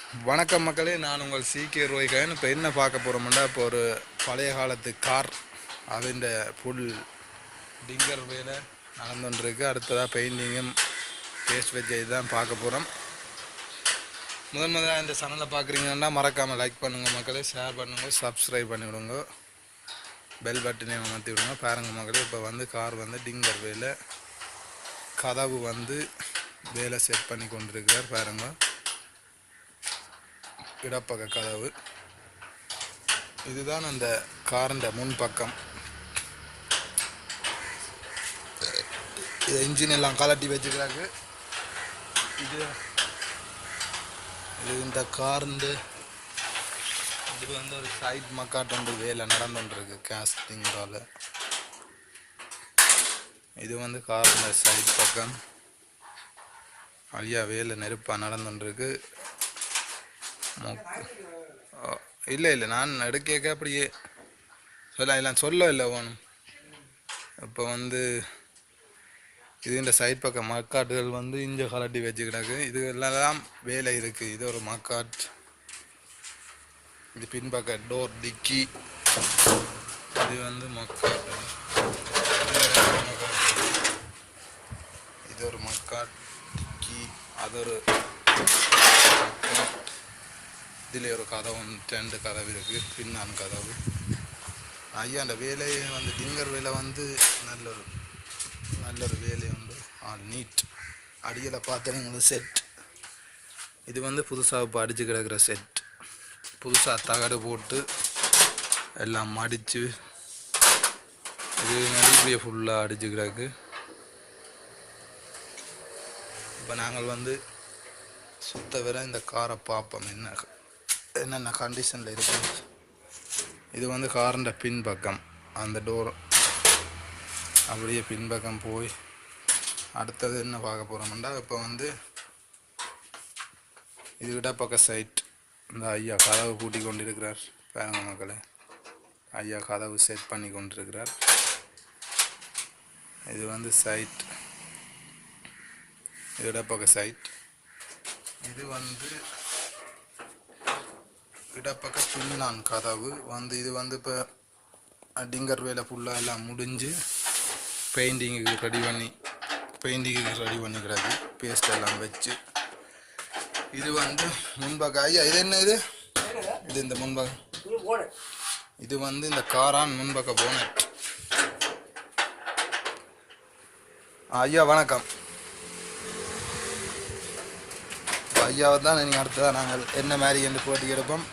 வணக்கம் மக்களே, நான் உங்கள் CK ரோய்கன். இப்போ என்ன பார்க்க போகிறோம்னா, இப்போ ஒரு பழைய காலத்து கார் அதுண்ட ஃபுல் டிங்கர் வேலை நடந்துட்டுருக்கு. அடுத்ததாக பெயிண்டிங்கும் பேஸ்ட் வச்சு இதுதான் பார்க்க போகிறோம். முதலாக இந்த சேனலை பார்க்குறீங்கன்னா மறக்காமல் லைக் பண்ணுங்கள் மக்களே, ஷேர் பண்ணுங்கள், சப்ஸ்கிரைப் பண்ணிவிடுங்க, பெல் பட்டனை அமர்த்தி விடுங்க. பாருங்க மக்களே, இப்போ வந்து கார் வந்து டிங்கர் வேலை, கதவு வந்து வேலை செட் பண்ணி கொண்டிருக்கிறார். பாருங்க, இடப்பக்க கதவு. இதுதான் அந்த காரண்ட முன்பக்கம். இது இன்ஜின் எல்லாம் கலட்டி வச்சுக்கிறாங்க. இது இந்த காரண்டு இது வந்து ஒரு சைட் மக்காட்டு வேலை நடந்துருக்கு கேஸ்டிங்கால. இது வந்து காரண்ட சைட் பக்கம் ஐயா வேலை நெருப்பாக நடந்துருக்கு. இல்லை நான் எடுக்க அப்படியே எல்லாம் சொல்ல இல்லை வேணும். இப்போ வந்து இது இந்த சைட் பக்கம் மக்காட்டுகள் வந்து இஞ்ச கலட்டி வச்சுக்கிட்டாக்கு. இது எல்லாம் வேலை இருக்குது. இது ஒரு மக்காட். இது பின்பக்க டோர் டிக்கி. இது வந்து மக்காட். இது ஒரு மக்காட் டிக்கி. அது ஒரு இதில் ஒரு கதவு, 2 கதவு இருக்குது. பின்னான் கதவு. ஐயா அந்த வேலையை வந்து டிங்கர் வேலை வந்து நல்லொரு வேலை உண்டு. நீட் அடியில் பார்த்தீங்கன்னா செட். இது வந்து புதுசாக இப்போ அடித்து கிடக்கிற செட். புதுசாக தகடு போட்டு எல்லாம் மடித்து இது நடிப்பையை ஃபுல்லாக அடித்து கிடக்கு. இப்போ நாங்கள் வந்து சுத்த வர இந்த காரை பார்ப்போம் என்னென்ன கண்டிஷனில் இருக்குது. இது வந்து காரண்ட பின்பக்கம், அந்த டோர் அப்படியே பின்பக்கம் போய் அடுத்தது என்ன பார்க்க போகிறோம்னா, இப்போ வந்து இது இடப்பக்க சைட். இந்த ஐயா கதவு கூட்டி கொண்டிருக்கிறார். பாருங்க மக்களே, ஐயா கதவு செட் பண்ணி கொண்டிருக்கிறார். இது வந்து சைட், இடப்பக்க சைட். இது வந்து இடப்பக்க பின்னான் கதவு வந்து. இது வந்து இப்போ டிங்கர் வேலை ஃபுல்லாக எல்லாம் முடிஞ்சு பெயிண்டிங்குக்கு ரெடி பண்ணிக்கிறாரு. பேஸ்ட் எல்லாம் வச்சு. இது வந்து முன்பக்க ஐயா இது என்ன இது இந்த முன்பக்கம். இது வந்து இந்த காரான் முன்பக்க போனட். ஐயா வணக்கம். ஐயாவை தான் நீங்கள் அடுத்ததாக நாங்கள் என்ன மாதிரி என்று போட்டி எடுப்போம்.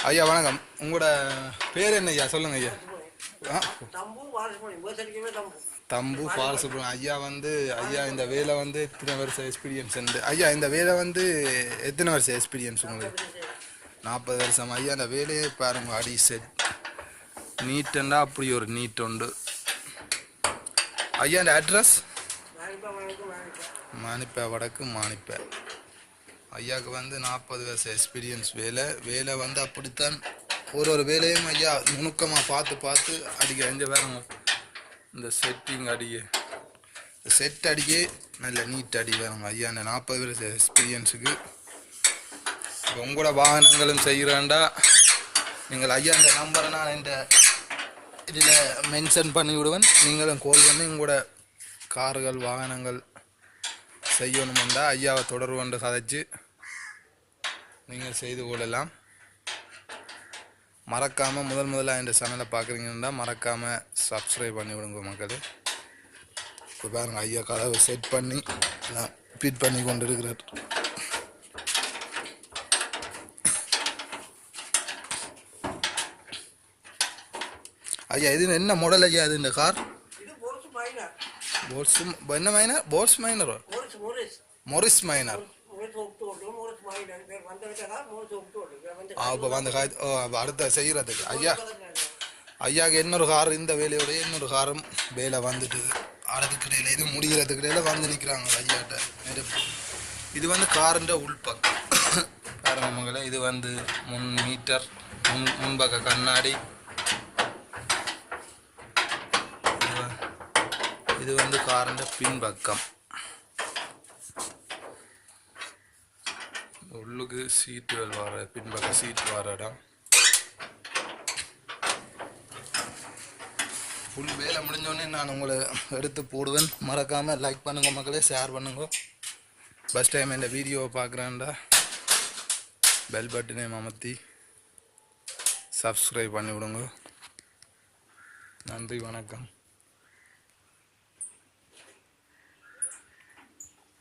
ஐயா வணக்கம். உங்களோட பேர் என்ன ஐயா, சொல்லுங்க ஐயா. தம்பு பாலசுப்ரமணியம். ஐயா வந்து இந்த வேலை வந்து எத்தனை வருஷம் எக்ஸ்பீரியன்ஸ் உண்டு ஐயா? இந்த வேலை வந்து எத்தனை வருஷம் எக்ஸ்பீரியன்ஸ் உங்களுக்கு? 40 வருஷம். ஐயா அந்த வேலையை பாருங்க, அடி செட் நீட்டுண்டா அப்படி ஒரு நீட் உண்டு. ஐயா இந்த அட்ரஸ் மானிப்பை வடக்கு மானிப்பை. ஐயாவுக்கு வந்து 40 வருஷம் எக்ஸ்பீரியன்ஸ். வேலை வந்து அப்படித்தான். ஒரு வேலையும் ஐயா நுணுக்கமாக பார்த்து அடிக்க எந்த வேறங்க. இந்த செட்டிங் அடியே, செட் அடிக்கே நல்ல நீட் அடி வேணுங்க ஐயா. இந்த 40 வருஷம் எக்ஸ்பீரியன்ஸுக்கு இப்போ உங்களோட வாகனங்களும் செய்கிறாண்டா நீங்கள் ஐயா இந்த நம்பரை நான் இந்த இதில் மென்ஷன் பண்ணி விடுவேன். நீங்களும் கால் பண்ணி உங்களோட கார்கள் வாகனங்கள் செய்யணுமெண்டா ஐயாவை தொடர்பு கொண்டு கதைச்சு நீங்கள் செய்து கொள்ளலாம். மறக்காமல் முதலாக இந்த சேனலை பார்க்குறீங்கன்னா மறக்காமல் சப்ஸ்கிரைப் பண்ணி விடுங்க மக்களே. இப்போ பாருங்கள், ஐயா கதவை செட் பண்ணி எல்லாம் ஃபிட் பண்ணி கொண்டு இருக்கிறார். ஐயா இது என்ன மாடல் ஐயா? இது இந்த கார் என்ன மைனர்? Morris minor. இப்போ வந்து அடுத்த செய்கிறதுக்கு ஐயாவுக்கு இன்னொரு கார், இந்த வேலையோட இன்னொரு காரும் வேலை வந்துட்டு அதுக்கிடையில் இது முடிகிறதுக்கிடையில் வந்து நிற்கிறாங்க ஐயாட்ட. இது வந்து காருன்ற உள்பக்கம் பாருங்க மகளே. இது வந்து 3 மீட்டர் முன்பக்க கண்ணாடி. இது வந்து காருன்ற பின்பக்கம். உள்ளுக்கு சீட்டுகள் வர பின்பக்க சீட் வர இடம். ஃபுல் வேலை முடிஞ்சோடனே நான் உங்களை எடுத்து போடுவேன். மறக்காமல் லைக் பண்ணுங்க மக்களே, ஷேர் பண்ணுங்க. ஃபஸ்ட் டைம் இந்த வீடியோவை பார்க்குறேன்டா பெல் பட்டனை அமர்த்தி சப்ஸ்கிரைப் பண்ணி விடுங்க. நன்றி, வணக்கம்.